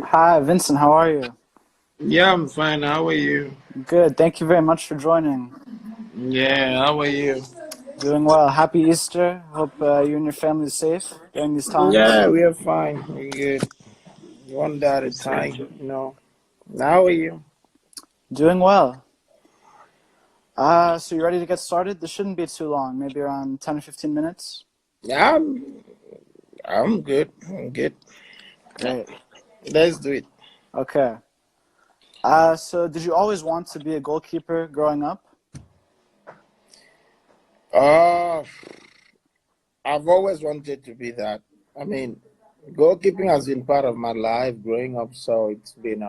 Hi, Vincent. How are you? Yeah, I'm fine. How are you? Good. Thank you very much for joining. Yeah, how are you? Doing well. Happy Easter. Hope you and your family are safe during these times. Yeah, we are fine. We're good. One day at a time. How are you? Doing well. So you ready to get started? This shouldn't be too long. Maybe around 10 or 15 minutes. Yeah, I'm good. I'm good. Great. Let's do it. Okay. So did you always want to be a goalkeeper growing up? Uh, I've always wanted to be that. I mean, goalkeeping has been part of my life growing up, so it's been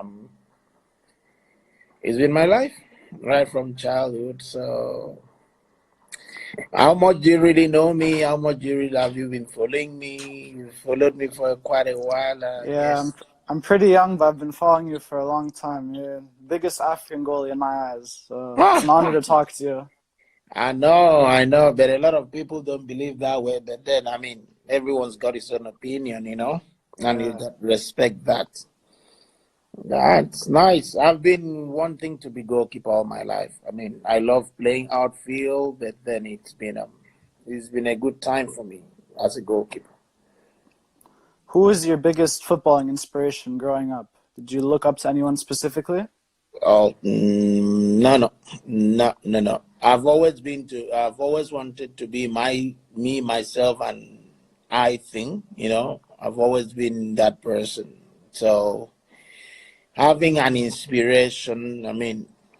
my life right from childhood. So how much do you really know me? How much do you really have you been following me? You followed me for quite a while. Yeah, Yes. I'm pretty young, but I've been following you for a long time. You're the biggest African goalie in my eyes. So it's an honor to talk to you. I know, but a lot of people don't believe that way. But then, I mean, everyone's got his own opinion, and you Yeah. got to respect that. That's nice. I've been wanting to be goalkeeper all my life. I mean, I love playing outfield, but then it's been a good time for me as a goalkeeper. Who was your biggest footballing inspiration growing up? Did you look up to anyone specifically? Oh, no, no, no, no, no. I've always wanted to be me, myself, and I think. I've always been that person. So having an inspiration,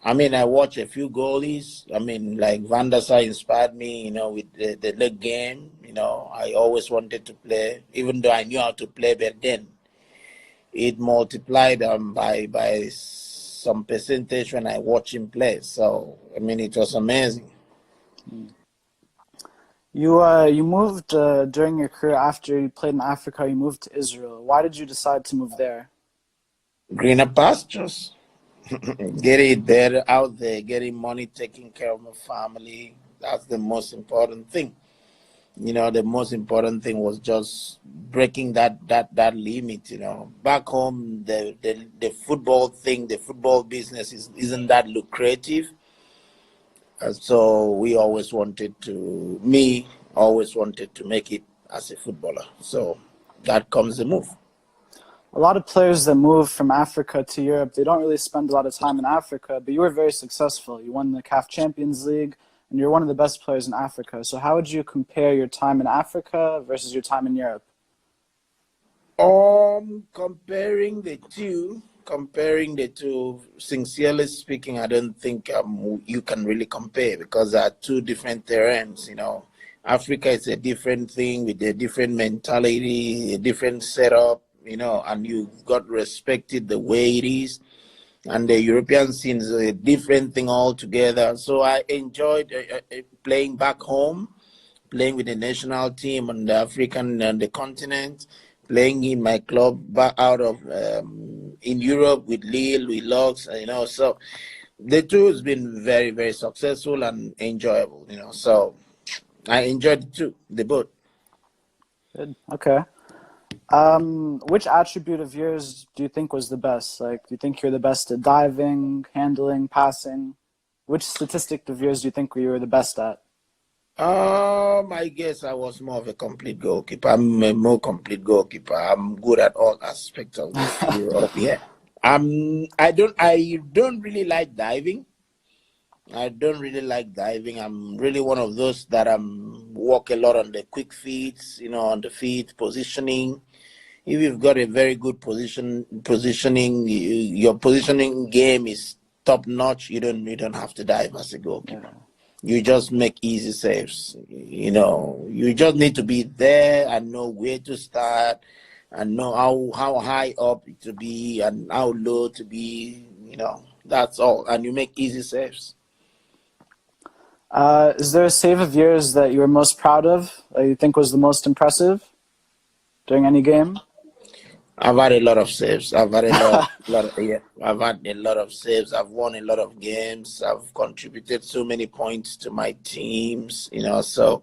I watch a few goalies. I mean, like Van der Sar inspired me, with the leg game. I always wanted to play, even though I knew how to play, but then it multiplied by some percentage when I watch him play. So it was amazing. You moved during your career after you played in Africa. You moved to Israel. Why did you decide to move there? Greener pastures, getting better out there, getting money, taking care of my family. That's the most important thing. The most important thing was just breaking that limit. Back home, the football thing, the football business isn't that lucrative. So me always wanted to make it as a footballer. So that comes the move. A lot of players that move from Africa to Europe, they don't really spend a lot of time in Africa, but you were very successful. You won the CAF Champions League, and you're one of the best players in Africa. So how would you compare your time in Africa versus your time in Europe? Comparing the two, sincerely speaking, I don't think you can really compare because they are two different terrains. Africa is a different thing with a different mentality, a different setup. And you've got to respect it the way it is. And the European scene is a different thing altogether. So I enjoyed playing back home, playing with the national team on the African and the continent, playing in my club back out of in Europe with Lille, with Lux. So the two has been very, very successful and enjoyable. So I enjoyed the two, the both. Good. Okay. Which attribute of yours do you think was the best? Like, do you think you're the best at diving, handling, passing? Which statistic of yours do you think you were the best at? I guess I was more of a complete goalkeeper. I'm a more complete goalkeeper. I'm good at all aspects of the field. Yeah. I don't really like diving. I don't really like diving. I'm really one of those that walk a lot on the quick feet, on the feet, positioning. If you've got a very good positioning, your positioning game is top notch. You don't have to dive as a goalkeeper. Yeah. You just make easy saves. You just need to be there and know where to start and know how high up to be and how low to be. That's all. And you make easy saves. Is there a save of yours that you were most proud of, that you think was the most impressive during any game? I've had a lot of saves. I've had yeah, I've had a lot of saves. I've won a lot of games. I've contributed so many points to my teams. So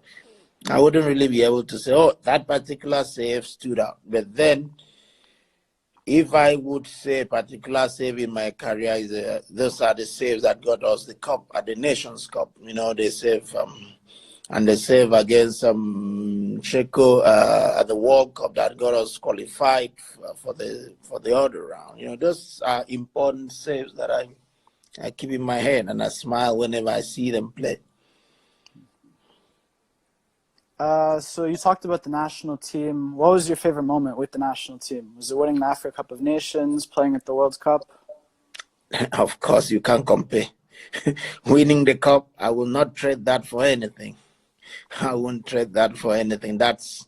I wouldn't really be able to say, oh, that particular save stood out. But then If I would say a particular save in my career is those are the saves that got us the cup at the Nations Cup. You know, they save and they save against Checo at the World Cup that got us qualified for the other round. You know, those are important saves that I keep in my head, and I smile whenever I see them play. So you talked about the national team. What was your favorite moment with the national team? Was it winning the Africa Cup of Nations, playing at the World Cup? Of course, you can't compare. Winning the cup, I will not trade that for anything. I won't trade that for anything. That's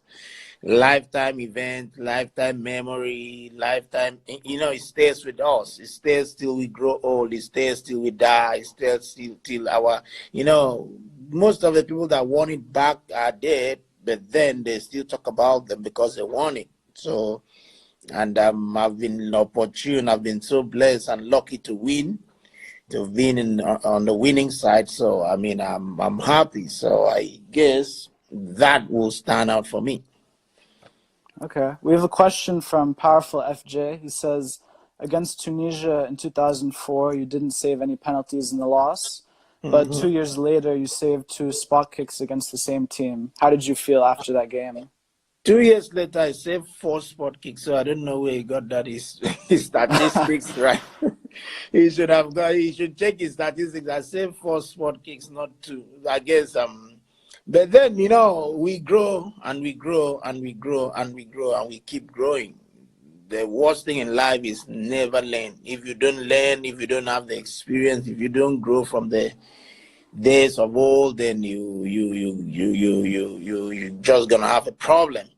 lifetime event, lifetime memory, lifetime. You know, it stays with us. It stays till we grow old. It stays till we die. It stays till our. You know, most of the people that want it back are dead, but then they still talk about them because they want it. So, and I've been opportune. I've been so blessed and lucky to win. To win on the winning side, so I mean I'm happy. So I guess that will stand out for me. Okay. We have a question from Powerful FJ. He says, against Tunisia in 2004, you didn't save any penalties in the loss, but 2 years later, you saved 2 spot kicks against the same team. How did you feel after that game? 2 years later, I saved 4 spot kicks, so I don't know where he got that his statistics right. He should check his statistics. I saved 4 spot kicks, not 2. I guess but then, you know, we grow and we grow and we grow and we grow and we keep growing. The worst thing in life is never learn. If you don't learn, if you don't have the experience, if you don't grow from the days of old, then you just gonna have a problem.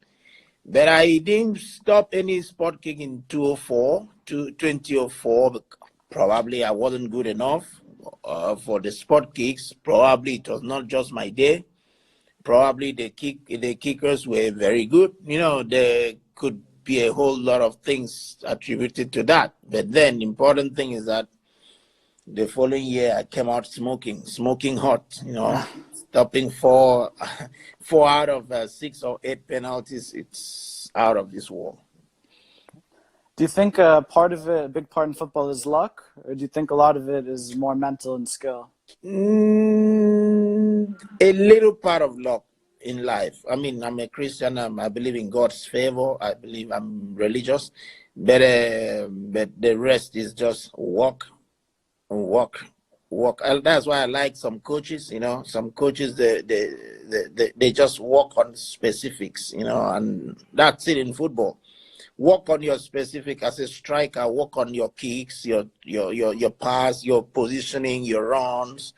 But I didn't stop any sport kick in 2004. Probably I wasn't good enough for the sport kicks. Probably it was not just my day. Probably the kickers were very good. You know, there could be a whole lot of things attributed to that. But then the important thing is that the following year I came out smoking hot. You know, stopping four out of 6 or 8 penalties. It's out of this world. Do you think a big part in football is luck, or do you think a lot of it is more mental and skill? A little part of luck in life. I mean, I'm a Christian. I believe in God's favor. I believe I'm religious, but the rest is just work. And that's why I like some coaches. You know, some coaches they just work on specifics. You know, and that's it in football. Work on your specific as a striker. Work on your kicks, your pass, your positioning, your runs.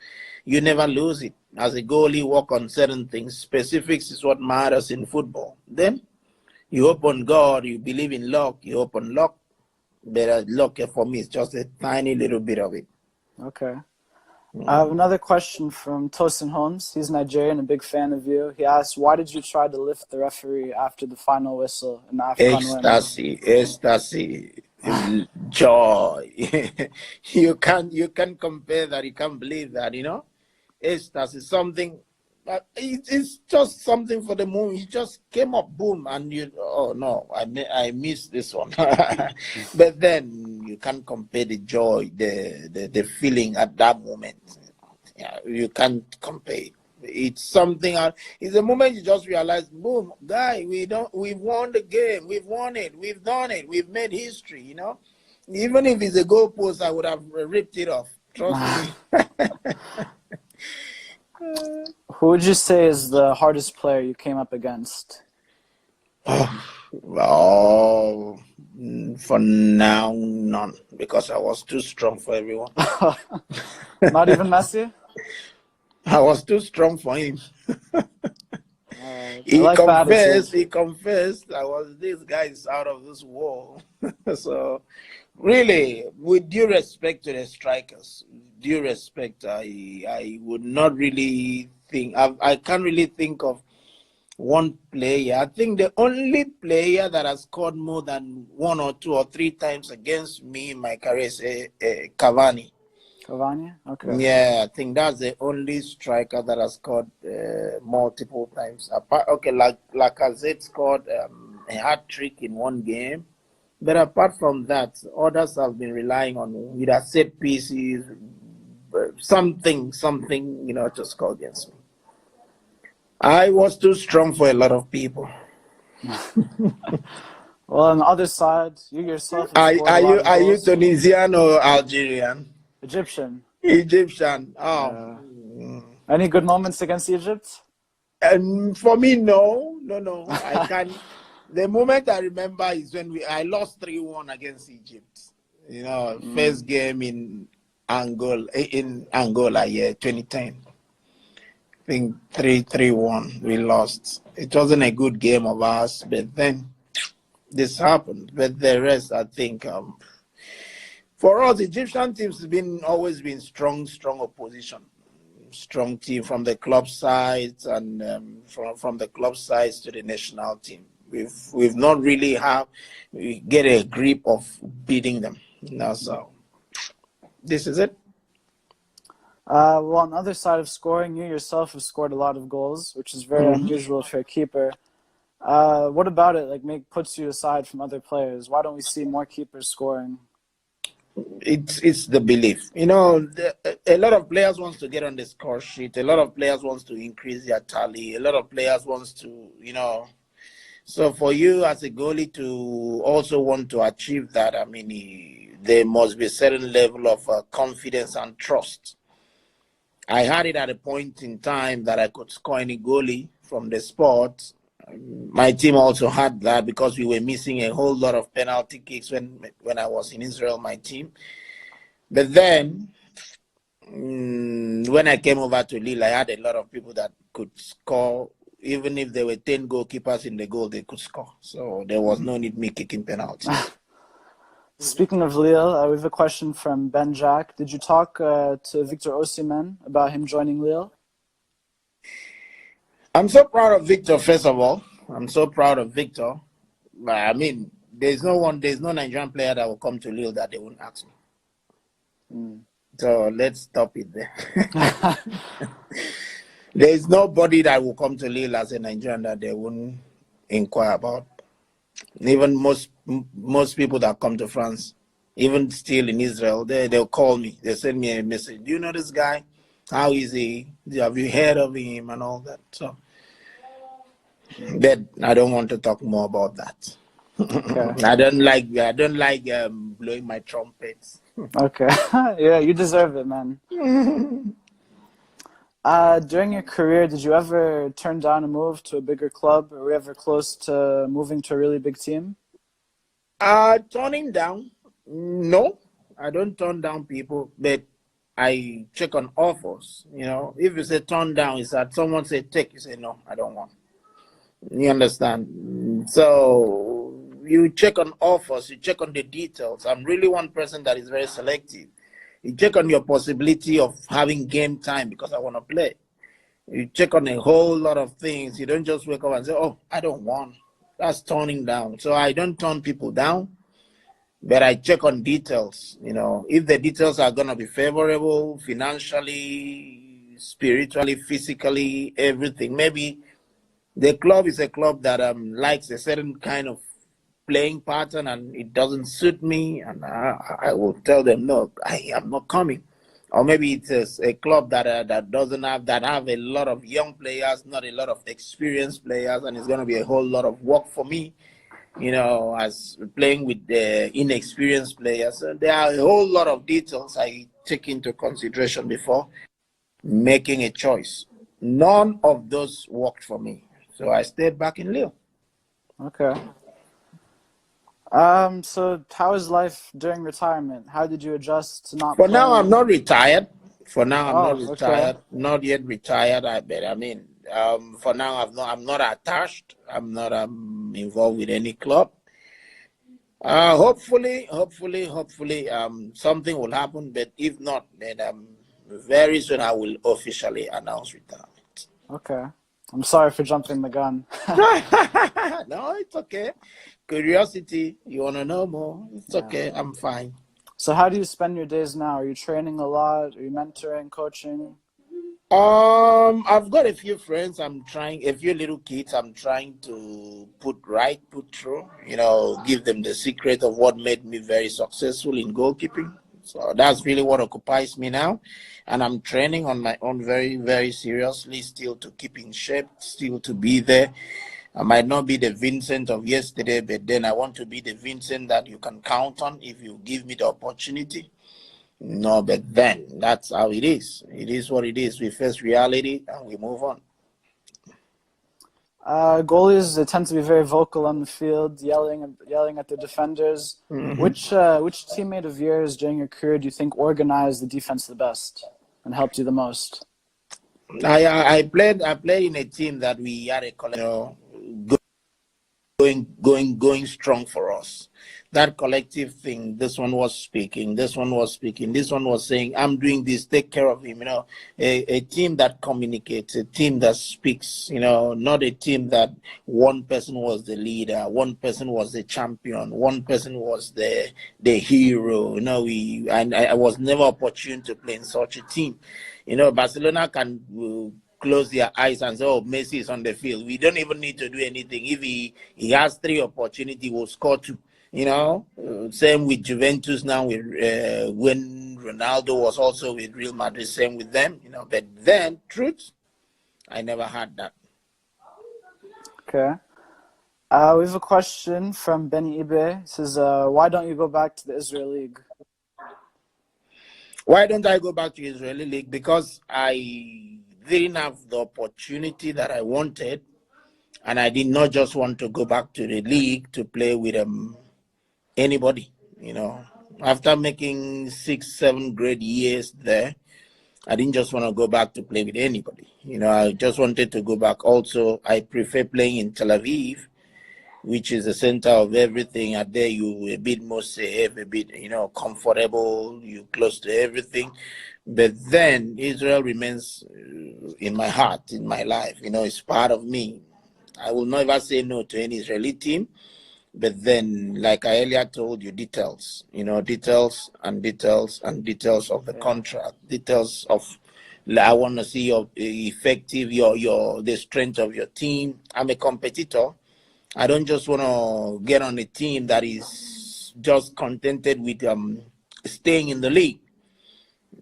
You never lose it. As a goalie, work on certain things. Specifics is what matters in football. Then you hope on God. You believe in luck. You hope on luck. But luck for me is just a tiny little bit of it. Okay. I have another question from Tosin Holmes. He's Nigerian, a big fan of you. He asks, why did you try to lift the referee after the final whistle in the AFCON win? Ecstasy, joy. You can't compare that. You can't believe that, you know. Ecstasy, something. It's just something for the moment. He just came up, boom, and oh no, I missed this one. But then you can't compare the joy, the feeling at that moment. Yeah, you can't compare it. It's something. It's a moment you just realize, boom, guy, we've won the game, we've won it, we've done it, we've made history. You know, even if it's a goalpost, I would have ripped it off. Trust me. Who would you say is the hardest player you came up against? Oh, for now, none, because I was too strong for everyone. Not even Messi? I was too strong for him. He confessed. This guy is out of this world. So, really, with due respect to the strikers, I would not really think. I can't really think of one player. I think the only player that has scored more than 1 or 2 or 3 times against me in my career is Cavani. Cavani? Okay. Yeah, I think that's the only striker that has scored multiple times. Lacazette scored a hat trick in one game. But apart from that, others have been relying on either set pieces, something, to score against me. I was too strong for a lot of people. Well, on the other side, you yourself have Are, scored a are lot you of are you goals. Tunisian or Algerian? Egyptian. Egyptian. Oh. Any good moments against Egypt? And for me, no. I can't. The moment I remember is when I lost 3-1 against Egypt. First game in Angola, 2010. I think 3-1 we lost. It wasn't a good game of ours, but then this happened. But the rest, I think, for us, Egyptian teams have always been strong opposition. Strong team from the club sides and from the club sides to the national team. We've not really get a grip of beating them. So this is it. Well, on the other side of scoring, you yourself have scored a lot of goals, which is very unusual for a keeper. What about it puts you aside from other players? Why don't we see more keepers scoring? It's the belief. A lot of players wants to get on the score sheet. A lot of players wants to increase their tally. A lot of players wants to, So for you as a goalie to also want to achieve that, there must be a certain level of confidence and trust. I had it at a point in time that I could score any goalie from the sport. My team also had that because we were missing a whole lot of penalty kicks when I was in Israel, my team. But then, when I came over to Lille, I had a lot of people that could score. Even if there were 10 goalkeepers in the goal, they could score. So there was no need me kicking penalties. Speaking of Lille, we have a question from Ben Jack. Did you talk to Victor Osimhen about him joining Lille? I'm so proud of Victor, first of all. I'm so proud of Victor. There's no Nigerian player that will come to Lille that they won't ask me. So let's stop it there. There's nobody that will come to Lille as a Nigerian that they won't inquire about. Even most people that come to France, even still in Israel, they'll call me. They send me a message. Do you know this guy? How is he? Have you heard of him and all that? So that I don't want to talk more about that. Okay. I don't like blowing my trumpets. Okay. Yeah, you deserve it, man. During your career, did you ever turn down a move to a bigger club? Or were you ever close to moving to a really big team? Turning down? No, I don't turn down people, but I check on offers. If you say turn down, it's that someone say take, you say no, I don't want. You understand? So you check on offers, you check on the details. I'm really one person that is very selective. You check on your possibility of having game time because I want to play. You check on a whole lot of things. You don't just wake up and say, oh, I don't want. That's turning down. So I don't turn people down, but I check on details. If the details are going to be favorable financially, spiritually, physically, everything. Maybe the club is a club that likes a certain kind of playing pattern and it doesn't suit me, and I will tell them, no, I am not coming. Or maybe it's a club that doesn't have a lot of young players, not a lot of experienced players, and it's going to be a whole lot of work for me, as playing with the inexperienced players. So there are a whole lot of details I take into consideration before making a choice. None of those worked for me, so I stayed back in Lille. Okay. So how is life during retirement? How did you adjust to not For playing? now, I'm not retired. I'm not retired. Okay. Not yet retired. For now, I'm not attached. I'm not involved with any club. Hopefully, something will happen. But if not, then very soon I will officially announce retirement. Okay. I'm sorry for jumping the gun. No, it's okay. Curiosity, you want to know more? It's okay. I'm fine. So how do you spend your days now? Are you training a lot? Are you mentoring, coaching? I've got a few friends. I'm trying a few little kids. I'm trying to put through. Give them the secret of what made me very successful in goalkeeping. So that's really what occupies me now, and I'm training on my own very, very seriously. Still to keep in shape. Still to be there. I might not be the Vincent of yesterday, but then I want to be the Vincent that you can count on if you give me the opportunity. No, but then that's how it is. It is what it is. We face reality and we move on. Goalies, they tend to be very vocal on the field, yelling at the defenders. Mm-hmm. Which teammate of yours during your career do you think organized the defense the best and helped you the most? I played in a team that we had a going strong for us. That collective thing, this one was speaking, this one was speaking, this one was saying, I'm doing this, take care of him. A team that communicates, a team that speaks, not a team that one person was the leader, one person was the champion, one person was the hero. I was never opportune to play in such a team. Barcelona can close their eyes and say, oh, Messi is on the field. We don't even need to do anything. If he has 3 opportunities, we'll score 2. Same with Juventus now. When Ronaldo was also with Real Madrid, same with them. But then, truth, I never had that. Okay. We have a question from Benny Ibe. It says, why don't you go back to the Israel League? Why don't I go back to Israeli League? Because I didn't have the opportunity that I wanted, and I did not just want to go back to the league to play with anybody. After making 6, 7 great years there, I didn't just want to go back to play with anybody. I just wanted to go back. Also, I prefer playing in Tel Aviv, which is the center of everything. And there you a bit more safe, a bit, comfortable, you close to everything. But then Israel remains in my heart, in my life. It's part of me. I will never say no to any Israeli team. But then, like I earlier told you, details, details and details and details of the contract, details of, I want to see your effective, the strength of your team. I'm a competitor. I don't just want to get on a team that is just contented with staying in the league.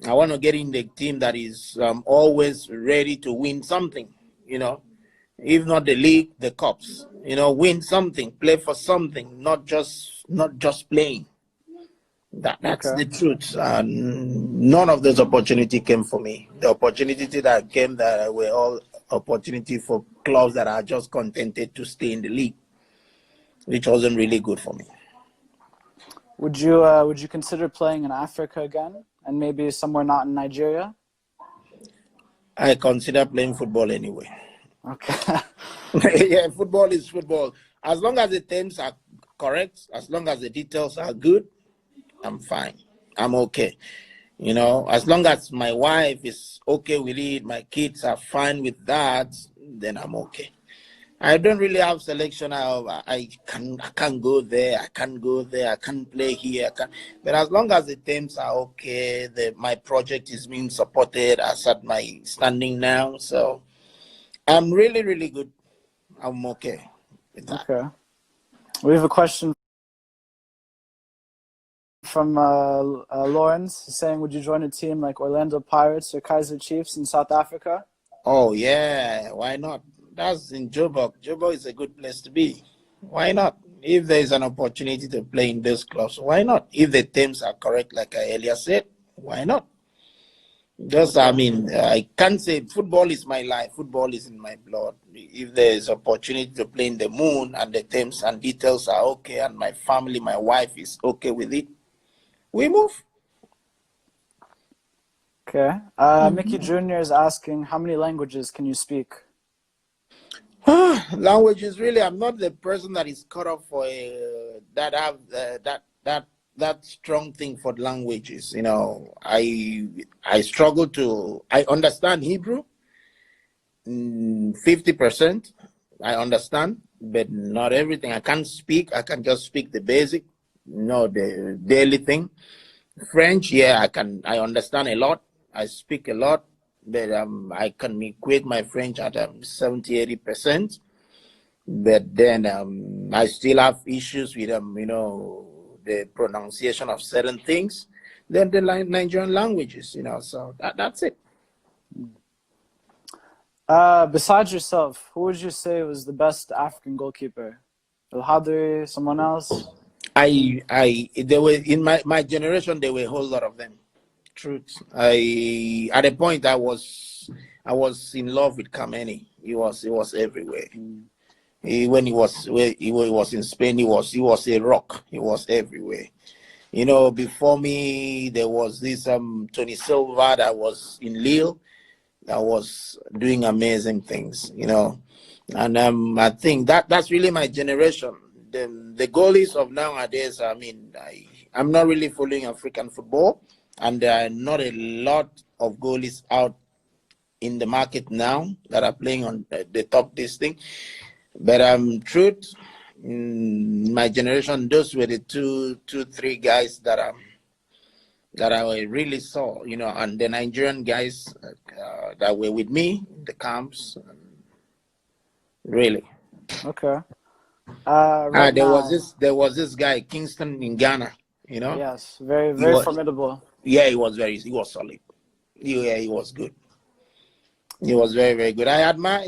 I want to get in the team that is always ready to win something, if not the league, the cups, win something, play for something, not just playing. That's Okay. the truth. None of those opportunity came for me. The opportunity that came that were all opportunity for clubs that are just contented to stay in the league, which wasn't really good for me. Would you consider playing in Africa again, and maybe somewhere not in Nigeria? I consider playing football anyway. Okay. Yeah, football is football. As long as the terms are correct, as long as the details are good, I'm fine. I'm okay. As long as my wife is okay with it, my kids are fine with that, then I'm okay. I don't really have selection. I can't go there. I can't go there. I can't play here. But as long as the terms are okay, my project is being supported as at my standing now. So I'm really, really good. I'm okay with that. Okay. We have a question from Lawrence saying, would you join a team like Orlando Pirates or Kaiser Chiefs in South Africa? Oh, yeah. Why not? That's in Joburg. Joburg is a good place to be. Why not? If there is an opportunity to play in those clubs, why not? If the terms are correct, like I earlier said, why not? I can't say football is my life. Football is in my blood. If there is opportunity to play in the moon and the terms and details are okay and my family, my wife is okay with it, we move. Okay. Mickey Jr. is asking, how many languages can you speak? Languages, really, I'm not the person that is cut off for that have that strong thing for languages. I struggle I understand Hebrew, 50%. I understand, but not everything. I can't speak. I can just speak the basic, the daily thing. French, yeah, I understand a lot. I speak a lot. but I can equate my French at 70-80%. But then I still have issues with the pronunciation of certain things. Then the Nigerian languages, so that's it. Besides yourself, who would you say was the best African goalkeeper? El Hadri, someone else? There were in my generation, there were a whole lot of them. Truth. At a point I was in love with Kameni. He was everywhere. When he was in Spain, he was a rock. He was everywhere. Before me there was this Tony Silva that was in Lille, that was doing amazing things. And I think that's really my generation. The goalies of nowadays, I'm not really following African football, and there are not a lot of goalies out in the market now that are playing on the top this thing. But truth, my generation, those were the two, three guys that I really saw, and the Nigerian guys that were with me in the camps, really. Okay. Right there now, was this guy Kingston in Ghana, yes, very formidable. Yeah, he was solid. Yeah, he was good. He was very, very good. I admire,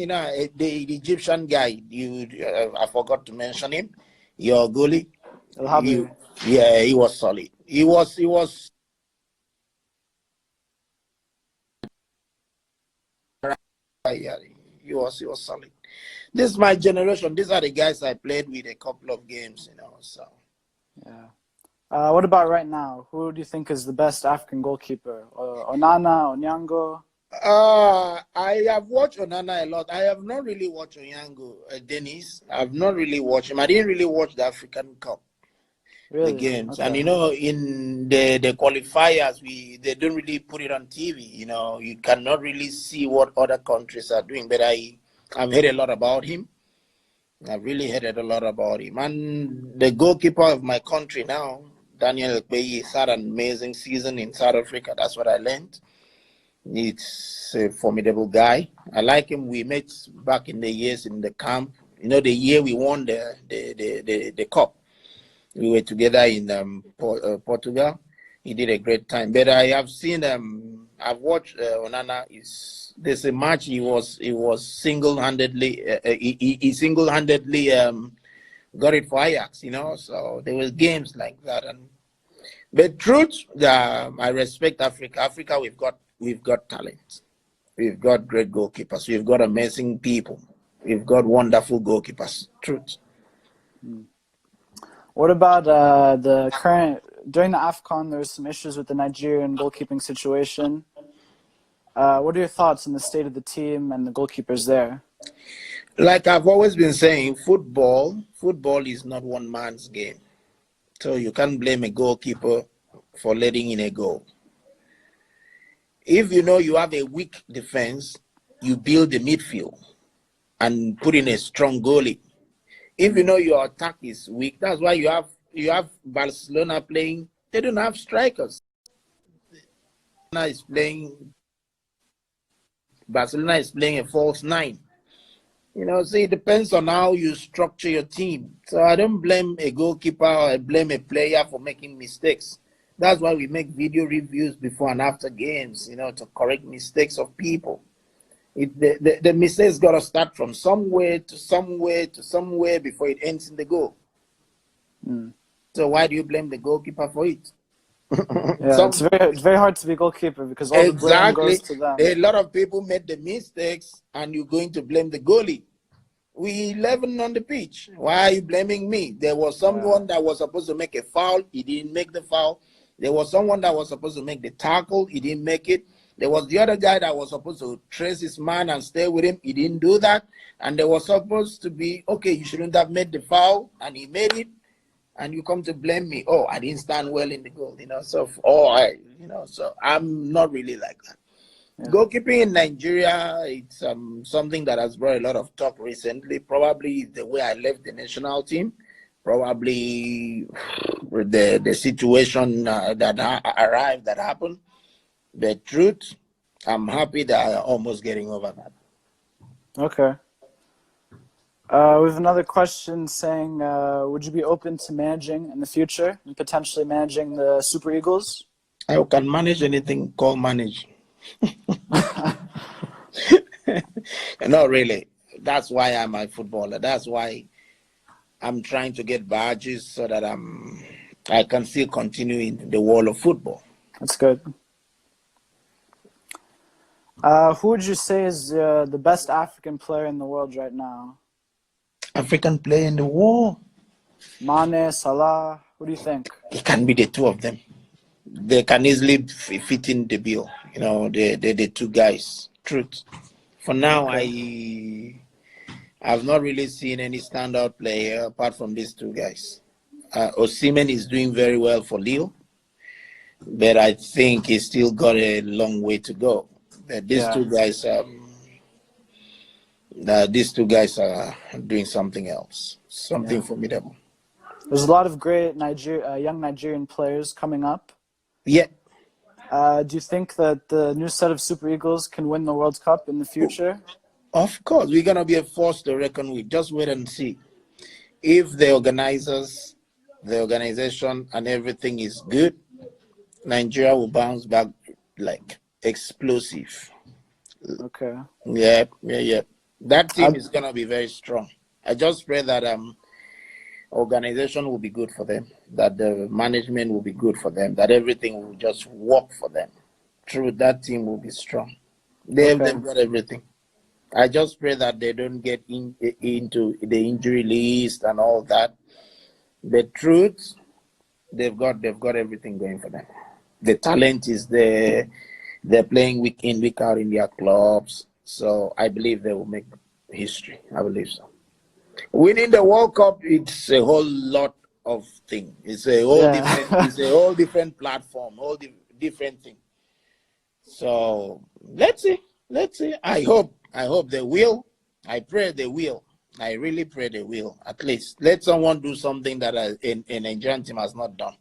the Egyptian guy. I forgot to mention him. Your goalie. El Hadri. Yeah, he was solid. He was. Yeah, he was solid. This is my generation. These are the guys I played with a couple of games, So. Yeah. What about right now? Who do you think is the best African goalkeeper? Onana, Onyango? I have watched Onana a lot. I have not really watched Onyango, Dennis. I've not really watched him. I didn't really watch the African Cup, really? The games. Okay. And in the qualifiers, they don't really put it on TV. You cannot really see what other countries are doing. But I've heard a lot about him. I've really heard a lot about him. And the goalkeeper of my country now, Daniel Ekpeyi, had an amazing season in South Africa. That's what I learned. He's a formidable guy. I like him. We met back in the years in the camp. The year we won the cup. We were together in Portugal. He did a great time. But I have seen I've watched Onana. There's a match he was single-handedly he single-handedly got it for Ajax. So there was games like that. But truth, I respect Africa. Africa, we've got talent. We've got great goalkeepers. We've got amazing people. We've got wonderful goalkeepers. Truth. What about during the AFCON, there was some issues with the Nigerian goalkeeping situation. What are your thoughts on the state of the team and the goalkeepers there? Like I've always been saying, football is not one man's game. So you can't blame a goalkeeper for letting in a goal. If you have a weak defense, you build the midfield and put in a strong goalie. If your attack is weak, that's why you have Barcelona playing. They don't have strikers. Barcelona is playing a false nine. So it depends on how you structure your team. So I don't blame a goalkeeper or I blame a player for making mistakes. That's why we make video reviews before and after games, to correct mistakes of people. The mistakes got to start from somewhere to somewhere to somewhere before it ends in the goal. So why do you blame the goalkeeper for it? Yeah, it's very hard to be goalkeeper because all the blame goes to them. A lot of people made the mistakes and you're going to blame the goalie. We 11 on the pitch. Why are you blaming me? There was someone that was supposed to make a foul. He didn't make the foul. There was someone that was supposed to make the tackle. He didn't make it. There was the other guy that was supposed to trace his man and stay with him. He didn't do that. And there was supposed to be, okay, you shouldn't have made the foul. And he made it. And you come to blame me. Oh, I didn't stand well in the goal. So I'm not really like that. Yeah. Goalkeeping in Nigeria, it's something that has brought a lot of talk recently. Probably the way I left the national team. Probably with the situation that happened. The truth, I'm happy that I'm almost getting over that. Okay. We have another question saying, would you be open to managing in the future and potentially managing the Super Eagles? I can manage anything called manage. Not really. That's why I'm a footballer. That's why I'm trying to get badges so that I can still continue in the world of football. That's good. Who would you say is the best African player in the world right now? African player in the world. Mane, Salah. Who do you think? It can be the two of them. They can easily fit in the bill. You know, the two guys. Truth. For now, Okay. I've not really seen any standout player apart from these two guys. Osimhen is doing very well for Lille, but I think he's still got a long way to go. But Yeah. these two guys are doing something else, something formidable. There's a lot of great young Nigerian players coming up. Yeah. Do you think that the new set of Super Eagles can win the World Cup in the future? Of course, we're going to be a force to reckon with. Just wait and see. If the organizers, the organization, and everything is good, Nigeria will bounce back like explosive. Okay. Yeah. That team is going to be very strong. I just pray that organization will be good for them, that the management will be good for them, that everything will just work for them. True, that team will be strong. They've got everything. I just pray that they don't get into the injury list and all that. The truth, they've got everything going for them. The talent is there. They're playing week in, week out in their clubs. So I believe they will make history. I believe so. Winning the World Cup, it's a whole lot of things. It's a whole different platform, different thing. So let's see. I hope they will. I pray they will. I really pray they will. At least let someone do something that a Nigerian team has not done.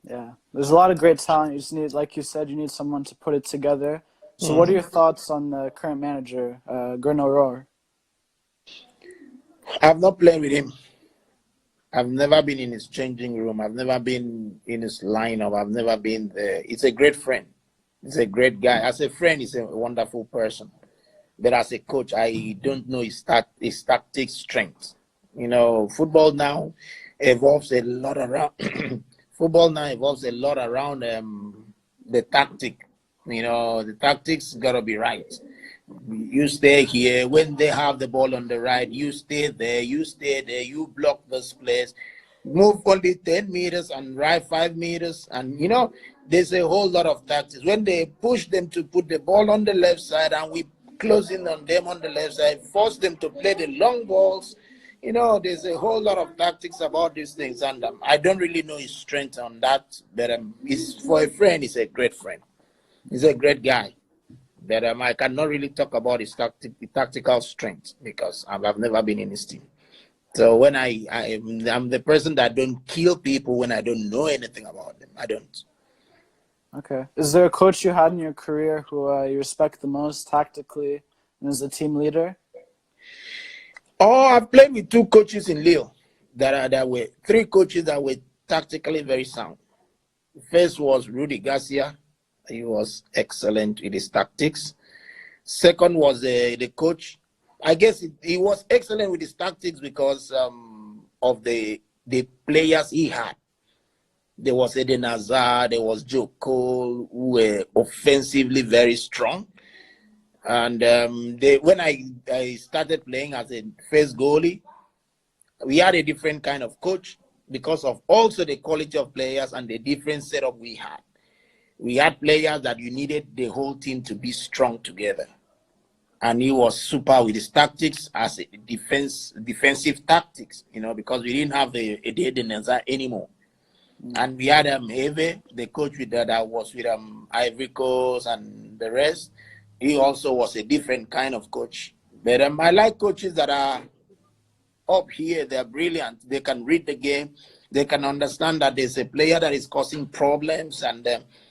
Yeah, there's a lot of great talent. You just need, like you said, you need someone to put it together. So what are your thoughts on the current manager, Gernot Rohr? I've not played with him. I've never been in his changing room. I've never been in his lineup. I've never been there. He's a great friend. He's a great guy. As a friend, he's a wonderful person. But as a coach, I don't know his tactic strength. You know, football now evolves a lot around the tactic. You know, the tactics gotta be right. You stay here. When they have the ball on the right, you stay there. You block this place. Move only 10 meters and right 5 meters. And, you know, there's a whole lot of tactics. When they push them to put the ball on the left side and we close in on them on the left side, force them to play the long balls. You know, there's a whole lot of tactics about these things. And I don't really know his strength on that. But for a friend, he's a great friend. He's a great guy. But I cannot really talk about his tactical strength because I've never been in his team. So when I'm the person that don't kill people when I don't know anything about them. I don't. Okay. Is there a coach you had in your career who you respect the most tactically and as a team leader? Oh, I've played with two coaches in Lille that were three coaches that were tactically very sound. First was Rudy Garcia. He was excellent with his tactics. Second was the coach. I guess he was excellent with his tactics because of the players he had. There was Eden Hazard, there was Joe Cole, who were offensively very strong. And when I started playing as a first goalie, we had a different kind of coach because of also the quality of players and the different setup we had. We had players that you needed the whole team to be strong together. And he was super with his tactics as a defensive tactics, you know, because we didn't have the Eden Hazard anymore. And we had Heve, the coach that was with Ivory Coast and the rest. He also was a different kind of coach. But I like coaches that are up here. They're brilliant. They can read the game. They can understand that there's a player that is causing problems, and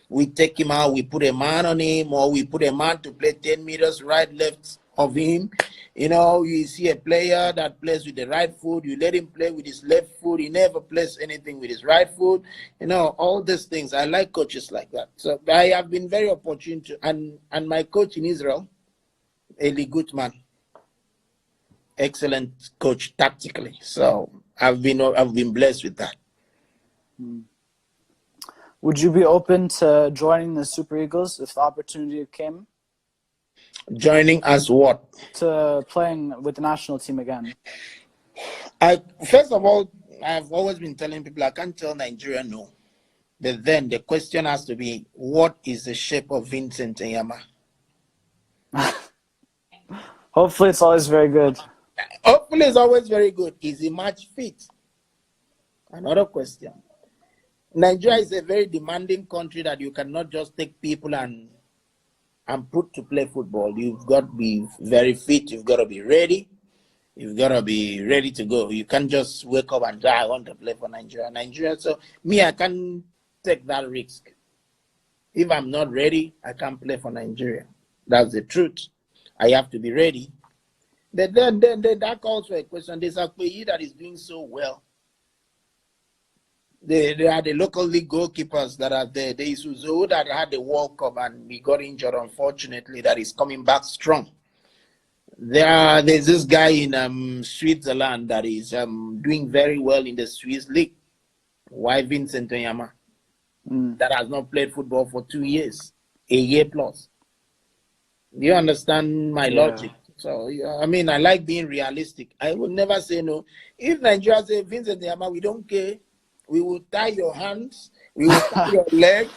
We take him out, we put a man on him, or we put a man to play 10 meters right, left of him. You know, you see a player that plays with the right foot, you let him play with his left foot, he never plays anything with his right foot. You know, all these things. I like coaches like that. So I have been very opportune to, and my coach in Israel, Eli Gutman, excellent coach tactically. So I've been blessed with that. Would you be open to joining the Super Eagles if the opportunity came? Joining as what? To playing with the national team again. First of all, I've always been telling people I can't tell Nigeria no. But then the question has to be, what is the shape of Vincent Enyeama? Hopefully it's always very good. Hopefully it's always very good. Is he match fit? Another question. Nigeria is a very demanding country that you cannot just take people and put to play football. You've got to be very fit. You've got to be ready. You've got to be ready to go. You can't just wake up and say, I want to play for Nigeria. So me, I can't take that risk. If I'm not ready, I can't play for Nigeria. That's the truth. I have to be ready. Then that calls for a question. There's a player that is doing so well. They are the local league goalkeepers that are there. There is Uzo that had the World Cup and he got injured, unfortunately, that is coming back strong. There's this guy in Switzerland that is doing very well in the Swiss league. Why Vincent Enyeama? That has not played football for 2 years, a year plus. Do you understand my logic? So, I mean, I like being realistic. I would never say no. If Nigeria say, Vincent Enyeama, we don't care. We will tie your hands. We will tie your legs.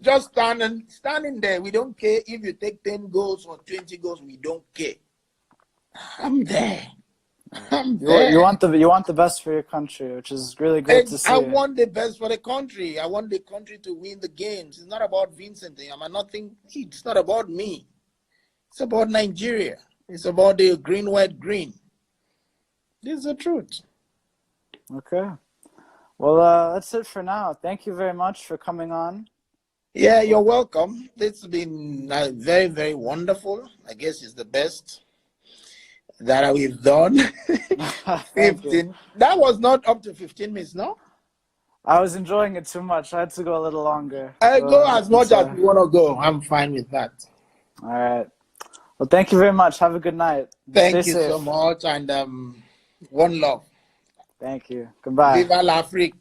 Just standing there. We don't care if you take 10 goals or 20 goals. We don't care. I'm there. You want the best for your country, which is really great to see. I want the best for the country. I want the country to win the games. It's not about Vincent. It's not about me. It's about Nigeria. It's about the green, white, green. This is the truth. Okay. Well, that's it for now. Thank you very much for coming on. Yeah, you're welcome. It's been very, very wonderful. I guess it's the best that we've done. 15. That was not up to 15 minutes, no? I was enjoying it too much. I had to go a little longer. I go as much as you want to go. I'm fine with that. All right. Well, thank you very much. Have a good night. Thank you so much. And one love. Thank you. Goodbye. Viva l'Afrique.